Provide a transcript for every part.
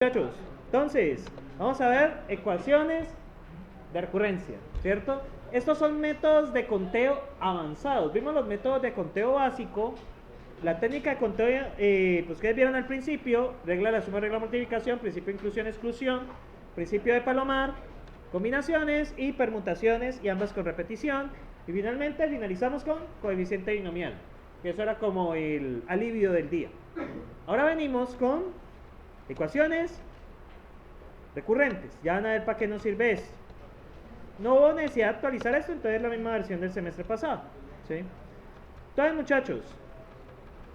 Muchachos, entonces, vamos a ver ecuaciones de recurrencia, ¿cierto? Estos son métodos de conteo avanzados. Vimos los métodos de conteo básico, la técnica de conteo, pues que vieron al principio, regla de la suma, regla de multiplicación, principio de inclusión, exclusión, principio de Palomar, combinaciones y permutaciones, y ambas con repetición. Y finalmente finalizamos con coeficiente binomial, que eso era como el alivio del día. Ahora venimos con ecuaciones recurrentes. Ya van a ver para qué nos sirve esto. No hubo necesidad de actualizar esto, entonces es la misma versión del semestre pasado, ¿sí? Entonces, muchachos,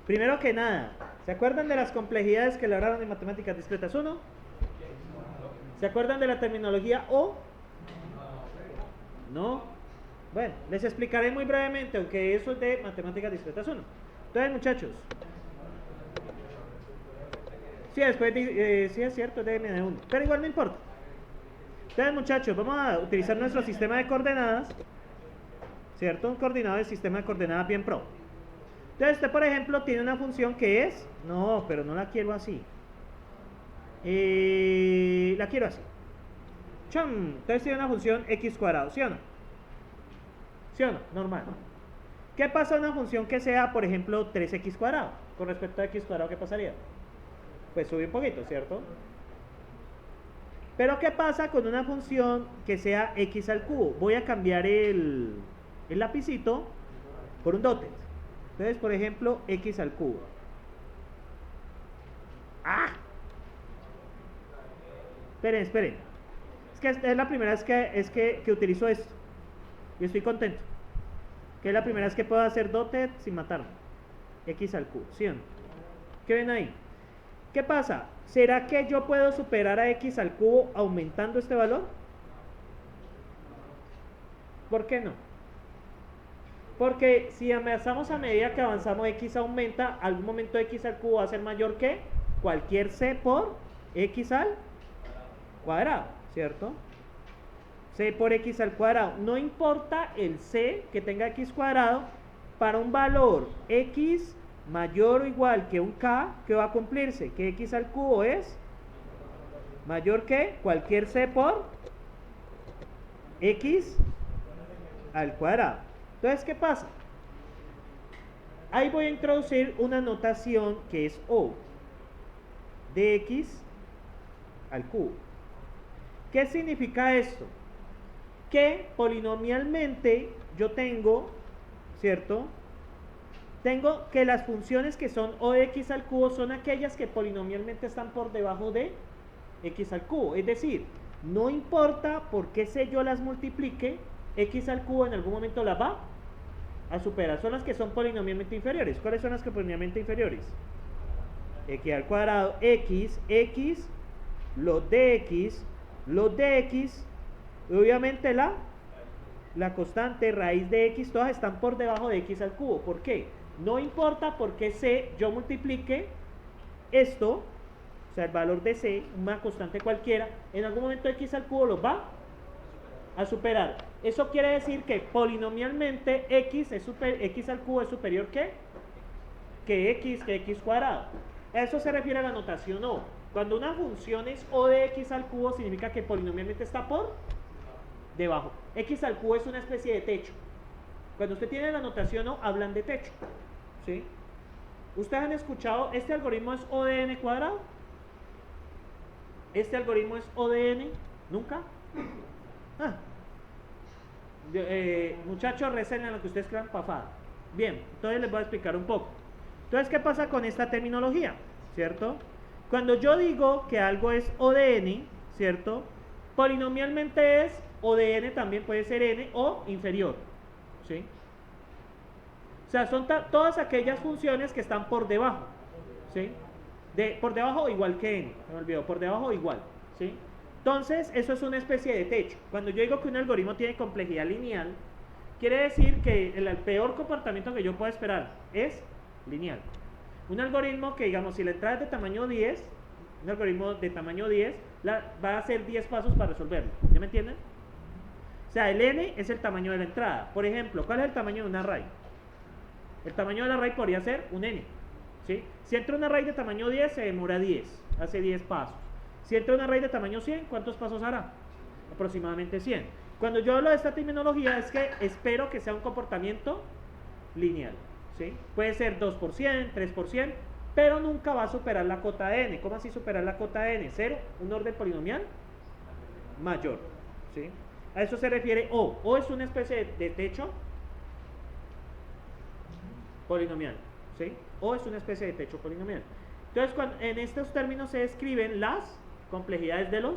primero que nada, ¿se acuerdan de las complejidades que le hablaron en Matemáticas Discretas 1? ¿Se acuerdan de la terminología O? ¿No? Bueno, les explicaré muy brevemente, aunque eso es de Matemáticas Discretas 1. Entonces, muchachos, sí, después sí es cierto, es de MD1, pero igual no importa. Entonces, muchachos, vamos a utilizar nuestro sistema de coordenadas, ¿cierto? Un coordinado del sistema de coordenadas bien pro. Entonces, usted, por ejemplo, tiene una función que es, no, pero no la quiero así. La quiero así. ¡Chum! Entonces tiene una función x cuadrado, ¿sí o no? ¿Sí o no? Normal. ¿Qué pasa en una función que sea, por ejemplo, 3x cuadrado? Con respecto a x cuadrado, ¿qué pasaría? Pues sube un poquito, ¿cierto? Pero ¿qué pasa con una función que sea x al cubo? Voy a cambiar el lapicito por un dotted. Entonces, por ejemplo, x al cubo. ¡Ah! Esperen. Es que es la primera vez que utilizo esto. Y estoy contento. Que es la primera vez que puedo hacer dotted sin matarme. X al cubo, ¿sí o no? ¿Qué ven ahí? ¿Qué pasa? ¿Será que yo puedo superar a x al cubo aumentando este valor? ¿Por qué no? Porque si avanzamos a medida que avanzamos x aumenta, algún momento x al cubo va a ser mayor que cualquier c por x al cuadrado, ¿cierto? C por x al cuadrado. No importa el c que tenga x cuadrado, para un valor x mayor o igual que un k, ¿qué va a cumplirse? Que x al cubo es mayor que cualquier c por x al cuadrado. Entonces, ¿qué pasa? Ahí voy a introducir una notación que es O de x al cubo. ¿Qué significa esto? Que polinomialmente yo tengo, ¿cierto? Tengo que las funciones que son O de x al cubo son aquellas que polinomialmente están por debajo de x al cubo. Es decir, no importa por qué c yo las multiplique, x al cubo en algún momento las va a superar. Son las que son polinomialmente inferiores. ¿Cuáles son las que polinomialmente inferiores? X al cuadrado, x, los de x, y obviamente la constante, raíz de x, todas están por debajo de x al cubo. ¿Por qué? No importa por qué c yo multiplique esto, o sea, el valor de c, una constante cualquiera, en algún momento x al cubo los va a superar. Eso quiere decir que polinomialmente x al cubo es superior que x cuadrado. A eso se refiere a la notación O. Cuando una función es O de x al cubo, significa que polinomialmente está por debajo. X al cubo es una especie de techo. Cuando usted tiene la notación O, hablan de techo, ¿sí? ¿Ustedes han escuchado, este algoritmo es O de n cuadrado? ¿Este algoritmo es O de n? ¿Nunca? Muchachos, recen en lo que ustedes crean pafada. Bien, entonces les voy a explicar un poco. Entonces, ¿qué pasa con esta terminología? ¿Cierto? Cuando yo digo que algo es O de n, ¿cierto? Polinomialmente es O de n, también puede ser n o inferior, ¿sí? O sea, son todas aquellas funciones que están por debajo, ¿sí? Por debajo igual que n, me olvidó, por debajo igual, ¿sí? Entonces, eso es una especie de techo. Cuando yo digo que un algoritmo tiene complejidad lineal, quiere decir que el peor comportamiento que yo puedo esperar es lineal. Un algoritmo que, digamos, si la entrada es de tamaño 10, un algoritmo de tamaño 10, va a hacer 10 pasos para resolverlo. ¿Ya me entienden? O sea, el n es el tamaño de la entrada. Por ejemplo, ¿cuál es el tamaño de un array? El tamaño del array podría ser un n, ¿sí? Si entra un array de tamaño 10, se demora 10, hace 10 pasos. Si entra una raíz de tamaño 100, ¿cuántos pasos hará? Aproximadamente 100. Cuando yo hablo de esta terminología es que espero que sea un comportamiento lineal, ¿sí? Puede ser 2%, 3%, pero nunca va a superar la cota de n. ¿Cómo así superar la cota de n? 0, un orden polinomial mayor, ¿sí? A eso se refiere O. O es una especie de techo polinomial, ¿sí? O es una especie de techo polinomial. Entonces, en estos términos se describen las complejidades de los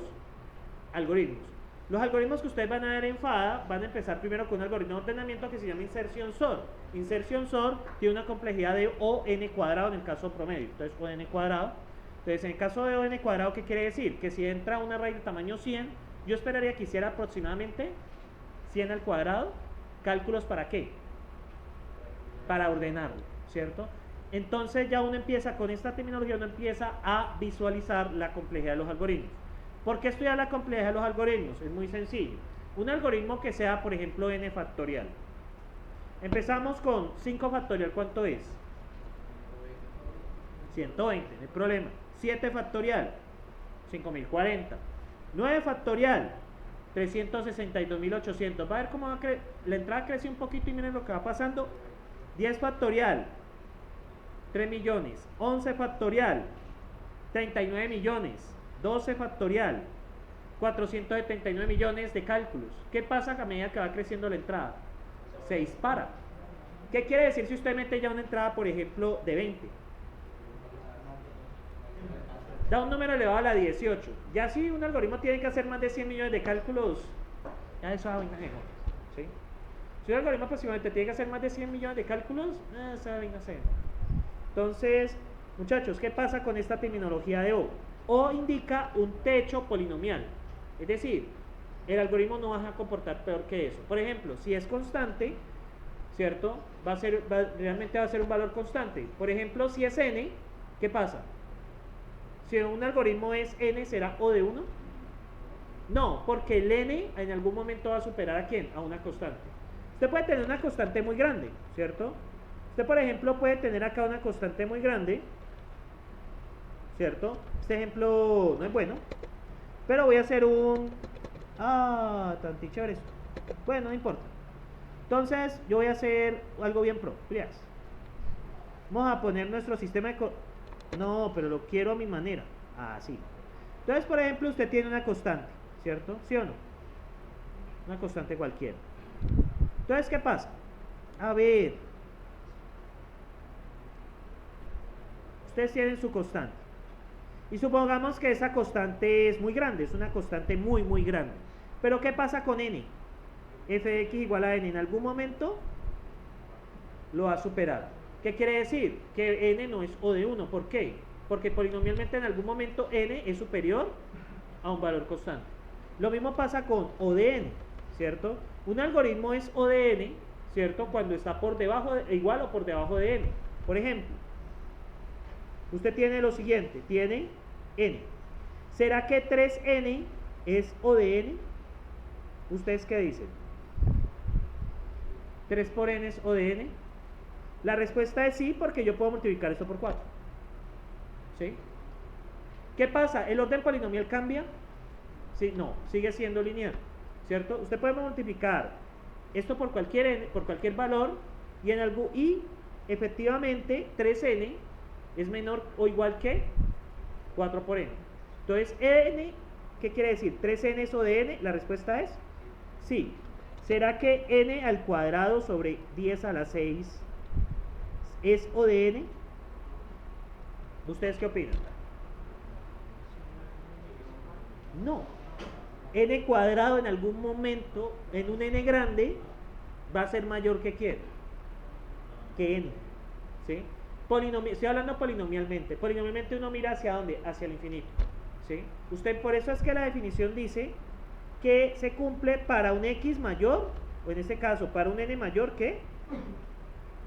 algoritmos. Los algoritmos que ustedes van a ver en FADA van a empezar primero con un algoritmo de ordenamiento que se llama inserción SOR. Inserción SOR tiene una complejidad de ON cuadrado en el caso promedio. Entonces, ON cuadrado. Entonces, en el caso de ON cuadrado, ¿qué quiere decir? Que si entra una raíz de tamaño 100, yo esperaría que hiciera aproximadamente 100 al cuadrado. ¿Cálculos para qué? Para ordenarlo, ¿cierto? Entonces ya uno empieza con esta terminología, uno empieza a visualizar la complejidad de los algoritmos. ¿Por qué estudiar la complejidad de los algoritmos? Es muy sencillo. Un algoritmo que sea, por ejemplo, n factorial. Empezamos con 5 factorial, ¿cuánto es? 120, no hay problema. 7 factorial, 5040. 9 factorial, 362.800. Va a ver cómo va la entrada crece un poquito y miren lo que va pasando. 10 factorial, 3 millones. 11 factorial, 39 millones. 12 factorial, 479 millones de cálculos. ¿Qué pasa a medida que va creciendo la entrada? Se dispara. ¿Qué quiere decir si usted mete ya una entrada, por ejemplo, de 20? Da un número elevado a la 18. Ya si un algoritmo tiene que hacer más de 100 millones de cálculos, ya eso va a venir mejor, ¿sí? Si un algoritmo aproximadamente tiene que hacer más de 100 millones de cálculos, eso va a venir a hacer. Entonces, muchachos, ¿qué pasa con esta terminología de O? O indica un techo polinomial. Es decir, el algoritmo no va a comportar peor que eso. Por ejemplo, si es constante, ¿cierto? Realmente va a ser un valor constante. Por ejemplo, si es n, ¿qué pasa? Si un algoritmo es n, ¿será O de 1? No, porque el n en algún momento va a superar ¿a quién? A una constante. Usted puede tener una constante muy grande, ¿cierto? Usted, por ejemplo, puede tener acá una constante muy grande, ¿cierto? Este ejemplo no es bueno, pero voy a hacer un... tan chévere esto. Bueno, no importa. Entonces, yo voy a hacer algo bien pro. Vamos a poner nuestro sistema de... No, pero lo quiero a mi manera. Así. Entonces, por ejemplo, usted tiene una constante, ¿cierto? ¿Sí o no? Una constante cualquiera. Entonces, ¿qué pasa? A ver. Ustedes tienen su constante. Y supongamos que esa constante es muy grande, es una constante muy, muy grande. Pero ¿qué pasa con n? F de x igual a n. En algún momento lo va a superar. ¿Qué quiere decir? Que n no es O de 1. ¿Por qué? Porque polinomialmente en algún momento n es superior a un valor constante. Lo mismo pasa con O de n, ¿cierto? Un algoritmo es O de n, ¿cierto? Cuando está por debajo, igual o por debajo de n. Por ejemplo, usted tiene lo siguiente, tiene n. ¿Será que 3n es O de n? ¿Ustedes qué dicen? 3 por n es O de n. La respuesta es sí, porque yo puedo multiplicar esto por 4. ¿Sí? ¿Qué pasa? ¿El orden polinomial cambia? Sí, no, sigue siendo lineal, ¿cierto? Usted puede multiplicar esto por cualquier valor y efectivamente 3n es menor o igual que 4 por n. Entonces, n, ¿qué quiere decir? ¿3n es O de n? La respuesta es sí. ¿Será que n al cuadrado sobre 10 a la 6 es O de n? ¿Ustedes qué opinan? No. N cuadrado en algún momento, en un n grande, va a ser mayor que ¿quién? Que n. ¿Sí? Estoy hablando polinomialmente. Polinomialmente uno mira hacia dónde, hacia el infinito, ¿sí? Usted, por eso es que la definición dice que se cumple para un x mayor, o en este caso para un n mayor que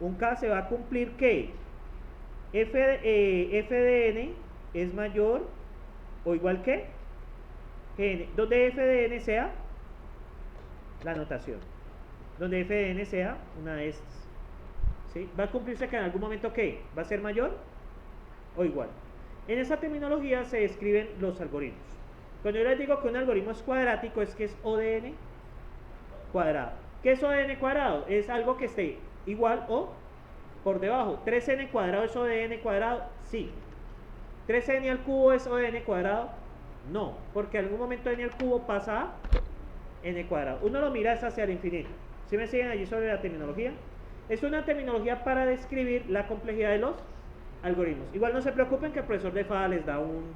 un k, se va a cumplir que f de n es mayor o igual que n, donde f de n sea la notación, donde f de n sea una de estas. ¿Sí? Va a cumplirse que en algún momento ¿qué? ¿Va a ser mayor o igual? En esa terminología se describen los algoritmos. Cuando yo les digo que un algoritmo es cuadrático, es que es O de n cuadrado. ¿Qué es O de n cuadrado? Es algo que esté igual o por debajo. ¿3n cuadrado es O de n cuadrado? Sí. ¿3n al cubo es O de n cuadrado? No, porque en algún momento n al cubo pasa a n cuadrado. Uno lo mira hacia el infinito. ¿Sí me siguen allí sobre la terminología? Es una terminología para describir la complejidad de los algoritmos. Igual no se preocupen que el profesor de FADA les da un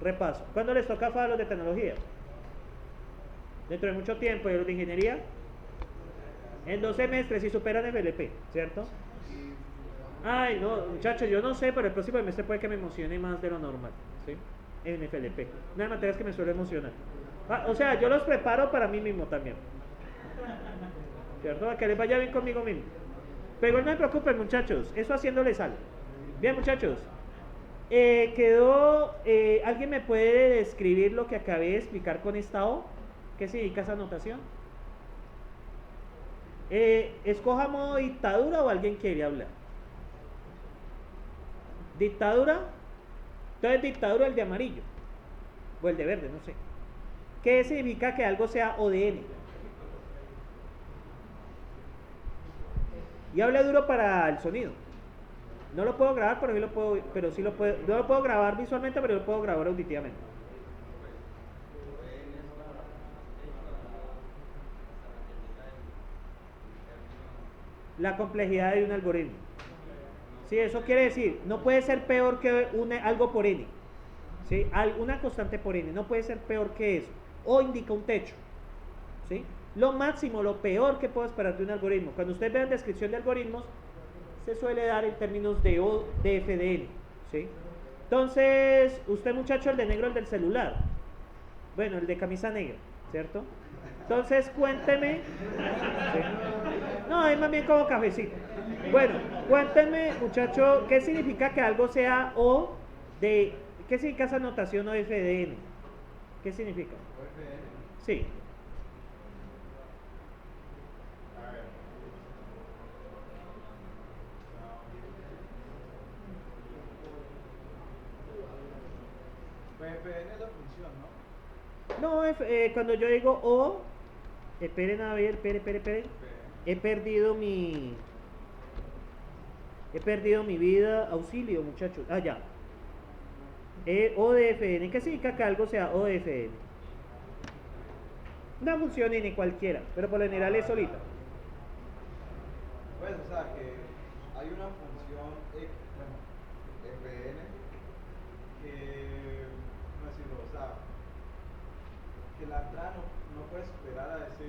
repaso. ¿Cuándo les toca FADA los de tecnología? Dentro de mucho tiempo. ¿Y los de ingeniería? En 2 semestres y superan FLP, ¿cierto? Ay, no, muchachos, yo no sé, pero el próximo semestre puede que me emocione más de lo normal, ¿sí? En FLP. Una de las materias que me suele emocionar. O sea, yo los preparo para mí mismo también. ¿Cierto? A que les vaya bien conmigo mismo. Pero no me preocupen, muchachos, eso haciéndole sale. Bien, muchachos. ¿Alguien me puede describir lo que acabé de explicar con esta O? ¿Qué significa esa notación? ¿Escoja modo dictadura o alguien quiere hablar? ¿Dictadura? Entonces dictadura el de amarillo. O el de verde, no sé. ¿Qué significa que algo sea O de n? Y hable duro para el sonido. No lo puedo grabar, pero sí lo puedo, no lo puedo grabar visualmente, pero lo puedo grabar auditivamente. La complejidad de un algoritmo. Sí, eso quiere decir, no puede ser peor que algo por n. ¿Sí? Una constante por n, no puede ser peor que eso. O indica un techo. ¿Sí? Lo máximo, lo peor que puedo esperar de un algoritmo. Cuando ustedes vean descripción de algoritmos, se suele dar en términos de O, de F de N. ¿Sí? Entonces, usted muchacho, el de negro, el del celular. Bueno, el de camisa negra, ¿cierto? Entonces, cuénteme. ¿Sí? No, es más bien como cafecito. Bueno, cuéntenme, muchacho, ¿qué significa que algo sea O de... ¿Qué significa esa notación O F de N? ¿Qué significa? Sí. PFN es la función, ¿no? No, cuando yo digo O, esperen a ver, esperen. He perdido mi vida, auxilio, muchachos. Ah, ya. O de Fn, ¿qué significa que algo sea O de Fn? Una función n cualquiera, pero por lo general es solita. Pues, o sea, que hay una función Fn que, ¿cómo decirlo? O sea, que la entrada no puede superar a ese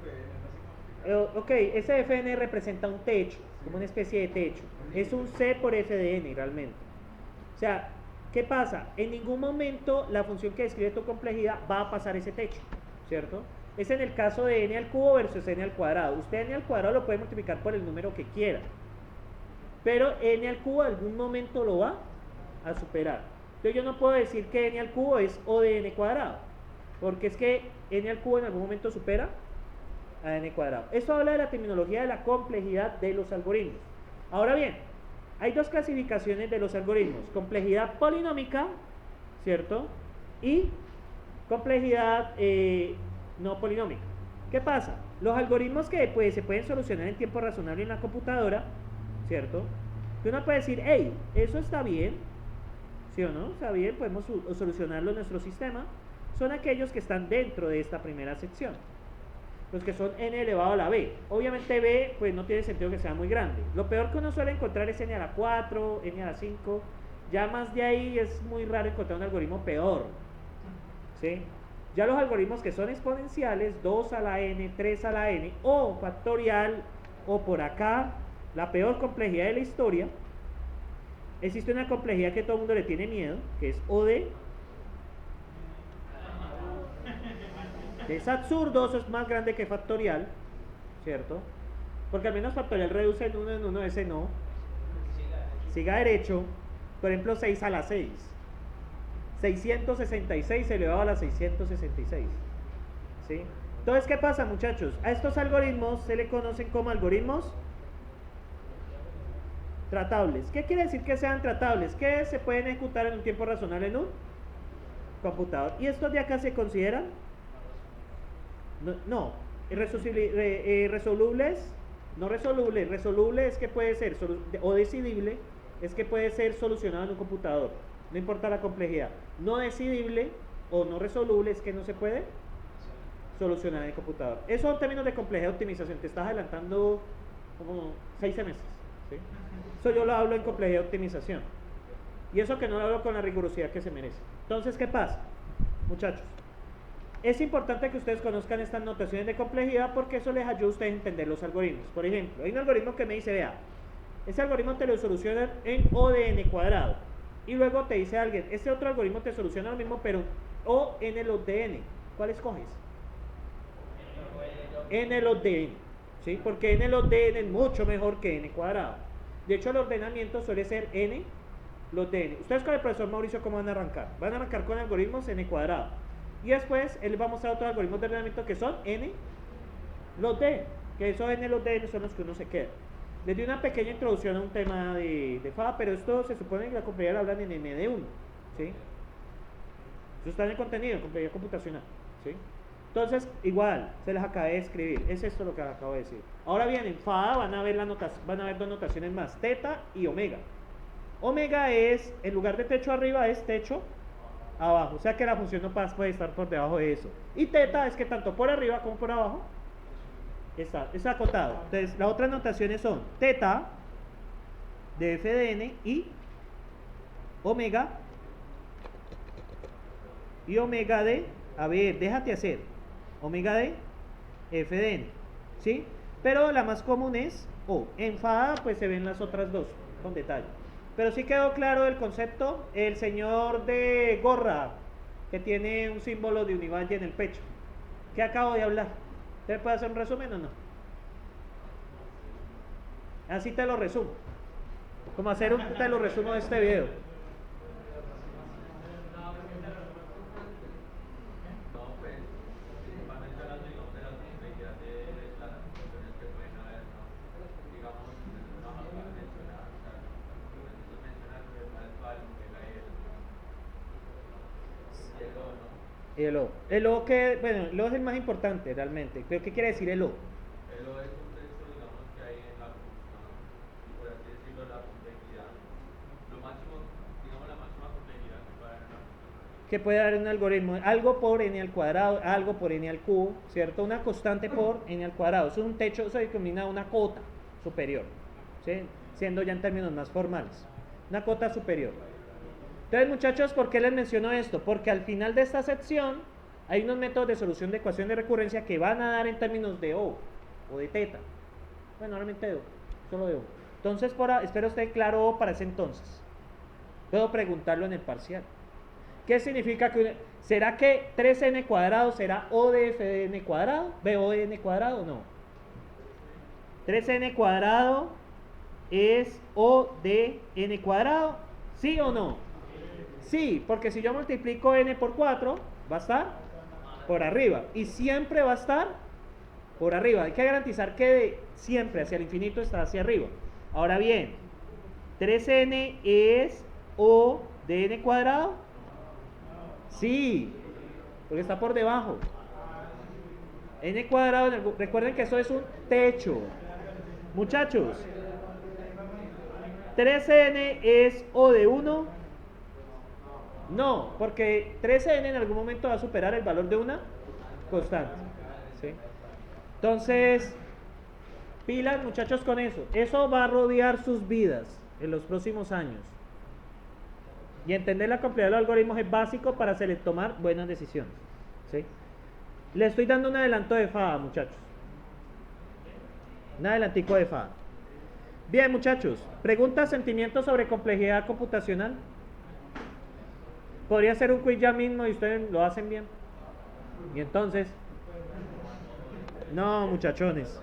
Fn, ¿no? Ok, ese Fn representa un techo, como una especie de techo. Es un C por F de n realmente. O sea, ¿qué pasa? En ningún momento la función que describe tu complejidad va a pasar ese techo, ¿cierto? Es en el caso de n al cubo versus n al cuadrado. Usted n al cuadrado lo puede multiplicar por el número que quiera, pero n al cubo en algún momento lo va a superar. Entonces yo no puedo decir que n al cubo es O de n cuadrado, porque es que n al cubo en algún momento supera a n cuadrado. Esto habla de la terminología de la complejidad de los algoritmos. Ahora bien, hay dos clasificaciones de los algoritmos: complejidad polinómica, ¿cierto? Y complejidad no polinómica. ¿Qué pasa? Los algoritmos que se pueden solucionar en tiempo razonable en la computadora, ¿cierto? Que uno puede decir, hey, eso está bien, ¿sí o no? Está bien, podemos solucionarlo en nuestro sistema. Son aquellos que están dentro de esta primera sección, los que son n elevado a la b. Obviamente b, pues no tiene sentido que sea muy grande. Lo peor que uno suele encontrar es n a la 4, n a la 5. Ya más de ahí es muy raro encontrar un algoritmo peor, ¿sí? Ya los algoritmos que son exponenciales, 2 a la n, 3 a la n, o factorial, o por acá, la peor complejidad de la historia. Existe una complejidad que todo el mundo le tiene miedo, que es O de... Es absurdo, eso es más grande que factorial, ¿cierto? Porque al menos factorial reduce en uno, ese no. Siga derecho. Por ejemplo, 6 a la 6. 666 elevado a la 666. ¿Sí? Entonces, ¿qué pasa, muchachos? A estos algoritmos se le conocen como algoritmos Tratables. ¿Qué quiere decir que sean tratables? Que se pueden ejecutar en un tiempo razonable en un computador. ¿Y estos de acá se consideran? No. Resolubles, no resoluble. Resoluble es que puede ser, o decidible, es que puede ser solucionado en un computador. No importa la complejidad. No decidible o no resoluble es que no se puede solucionar en el computador. Eso en términos de complejidad de optimización. Te estás adelantando como 6 semestres. ¿Sí? Eso yo lo hablo en complejidad de optimización. Y eso que no lo hablo con la rigurosidad que se merece. Entonces, ¿qué pasa? Muchachos, es importante que ustedes conozcan estas notaciones de complejidad porque eso les ayuda a ustedes a entender los algoritmos. Por ejemplo, hay un algoritmo que me dice, vea, ese algoritmo te lo soluciona en O de n cuadrado. Y luego te dice alguien, este otro algoritmo te soluciona lo mismo, pero O n log de n. ¿Cuál escoges? N log de n. ¿Sí? Porque n log de n es mucho mejor que n cuadrado. De hecho, el ordenamiento suele ser n log de n. Ustedes con el profesor Mauricio, ¿cómo van a arrancar? Van a arrancar con algoritmos n cuadrado. Y después él va a mostrar otros algoritmos de ordenamiento que son n log de n. Que esos n log de n son los que uno se queda. Les di una pequeña introducción a un tema de FA, pero esto se supone que la complejidad la hablan en MD1. ¿Sí? Eso está en el contenido, en complejidad computacional. ¿Sí? Entonces, igual, se les acabé de escribir. Es esto lo que acabo de decir. Ahora bien, en FA van a ver dos notaciones más, teta y omega. Omega es, en lugar de techo arriba, es techo abajo. O sea que la función no puede estar por debajo de eso. Y teta es que tanto por arriba como por abajo está acotado. Entonces, las otras notaciones son teta de f de n y omega de, a ver, déjate hacer, omega de f de n, ¿sí? Pero la más común es O. En FA pues se ven las otras dos con detalle. Pero sí quedó claro el concepto. El señor de gorra que tiene un símbolo de Univalle en el pecho, ¿qué acabo de hablar? ¿Te puede hacer un resumen o no? Así te lo resumo. Como hacer te lo resumo de este video. El O. El O que, bueno, el O es el más importante realmente. ¿Qué quiere decir el O? El O es un texto, digamos, que hay en la función, y por así decirlo, la complejidad. Lo máximo, digamos, la máxima complejidad que puede dar una función. Que puede dar un algoritmo, algo por n al cuadrado, algo por n al cubo, ¿cierto? Una constante por n al cuadrado. Eso es un techo, eso se denomina una cota superior, ¿sí? Siendo ya en términos más formales. Una cota superior. Entonces, muchachos, ¿por qué les menciono esto? Porque al final de esta sección hay unos métodos de solución de ecuación de recurrencia que van a dar en términos de O o de teta. Bueno, normalmente de O, solo de O. Entonces, espero esté claro O para ese entonces. Puedo preguntarlo en el parcial. ¿Qué significa que será que 3n cuadrado será O de f de n cuadrado? ¿BO de n cuadrado o no? 3n cuadrado es O de n cuadrado, ¿sí o no? Sí, porque si yo multiplico n por 4, va a estar por arriba. Y siempre va a estar por arriba. Hay que garantizar que siempre hacia el infinito está hacia arriba. Ahora bien, 3n es O de n cuadrado. Sí, porque está por debajo. N cuadrado, recuerden que eso es un techo. Muchachos, 3n es O de 1. No, porque 13n en algún momento va a superar el valor de una constante. ¿Sí? Entonces, pilas muchachos con eso. Eso va a rodear sus vidas en los próximos años. Y entender la complejidad de los algoritmos es básico para tomar buenas decisiones. ¿Sí? Le estoy dando un adelanto de FA, muchachos. Un adelantico de FA. Bien, muchachos. ¿Preguntas, sentimientos sobre complejidad computacional? Podría ser un quiz ya mismo y ustedes lo hacen bien. Y entonces, no, muchachones.